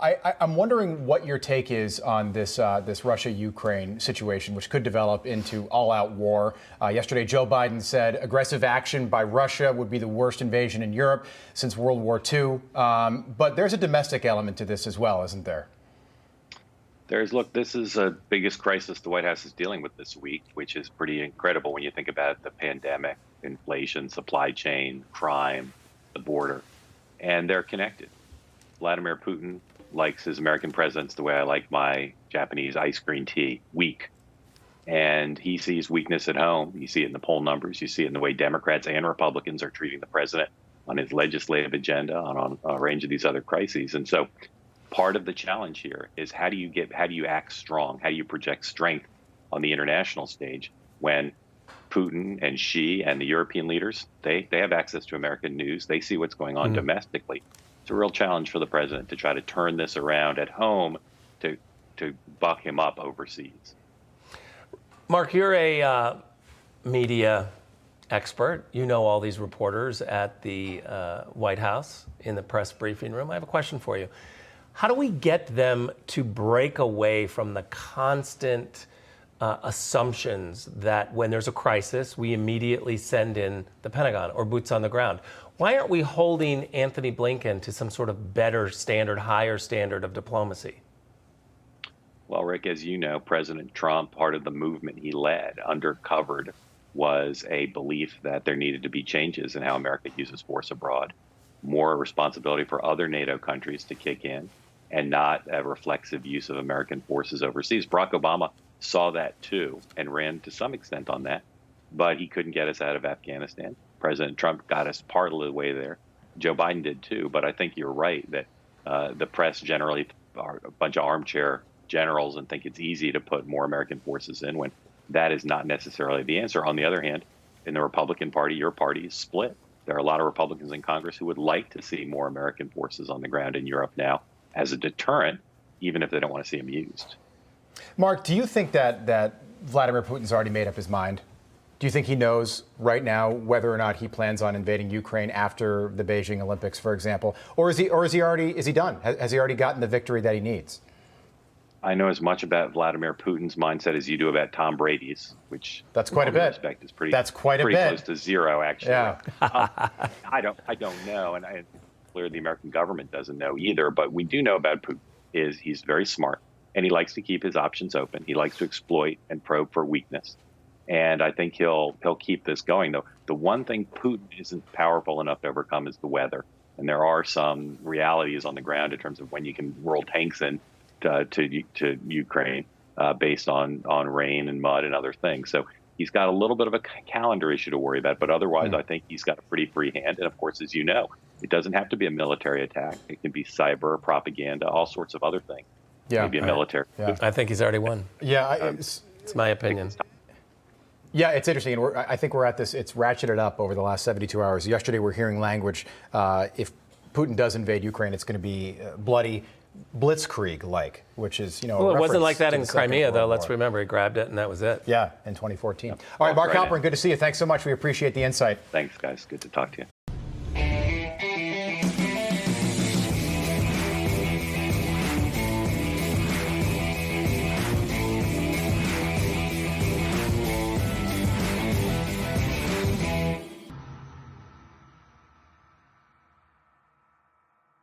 I'm wondering what your take is on this Russia-Ukraine situation, which could develop into all-out war. Yesterday, Joe Biden said aggressive action by Russia would be the worst invasion in Europe since World War II. But there's a domestic element to this as well, isn't there? Look, this is the biggest crisis the White House is dealing with this week, which is pretty incredible when you think about the pandemic, inflation, supply chain, crime, the border, and they're connected. Vladimir Putin likes his American presidents the way I like my Japanese ice green tea, weak. And he sees weakness at home. You see it in the poll numbers. You see it in the way Democrats and Republicans are treating the president on his legislative agenda, on a range of these other crises. And so part of the challenge here is how do you act strong? How do you project strength on the international stage when Putin and Xi and the European leaders, they have access to American news. They see what's going on domestically. It's a real challenge for the president to try to turn this around at home to buck him up overseas. Mark, you're a media expert. You know all these reporters at the White House in the press briefing room. I have a question for you. How do we get them to break away from the constant assumptions that when there's a crisis, we immediately send in the Pentagon or boots on the ground? Why aren't we holding Anthony Blinken to some sort of better standard, higher standard of diplomacy? Well, Rick, as you know, President Trump, part of the movement he led, undercovered, was a belief that there needed to be changes in how America uses force abroad, more responsibility for other NATO countries to kick in, and not a reflexive use of American forces overseas. Barack Obama saw that too and ran to some extent on that, but he couldn't get us out of Afghanistan. President Trump got us part of the way there. Joe Biden did too, but I think you're right that the press generally are a bunch of armchair generals and think it's easy to put more American forces in when that is not necessarily the answer. On the other hand, in the Republican Party, your party is split. There are a lot of Republicans in Congress who would like to see more American forces on the ground in Europe now as a deterrent, even if they don't want to see them used. Mark, do you think that Vladimir Putin's already made up his mind? Do you think he knows right now whether or not he plans on invading Ukraine after the Beijing Olympics, for example, or is he done? Has he already gotten the victory that he needs? I know as much about Vladimir Putin's mindset as you do about Tom Brady's, which that's quite a bit. Respect is pretty close to zero, actually. Yeah. I don't know, and clearly the American government doesn't know either. But we do know about Putin is he's very smart, and he likes to keep his options open. He likes to exploit and probe for weakness, and I think he'll keep this going. Though the one thing Putin isn't powerful enough to overcome is the weather, and there are some realities on the ground in terms of when you can roll tanks in to Ukraine based on rain and mud and other things. So he's got a little bit of a calendar issue to worry about, but otherwise I think he's got a pretty free hand. And of course, as you know, it doesn't have to be a military attack. It can be cyber, propaganda, all sorts sorts of other things. Yeah, maybe a military. Yeah. I think he's already won. Yeah, it's my opinion. Yeah, it's interesting. And I think we're at this. It's ratcheted up over the last 72 hours. Yesterday, we're hearing language. If Putin does invade Ukraine, it's going to be bloody, blitzkrieg-like, which is, well, it wasn't like that in Crimea, though. Let's remember, he grabbed it, and that was it. Yeah, in 2014. All right, Mark Halperin, good to see you. Thanks so much. We appreciate the insight. Thanks, guys. Good to talk to you.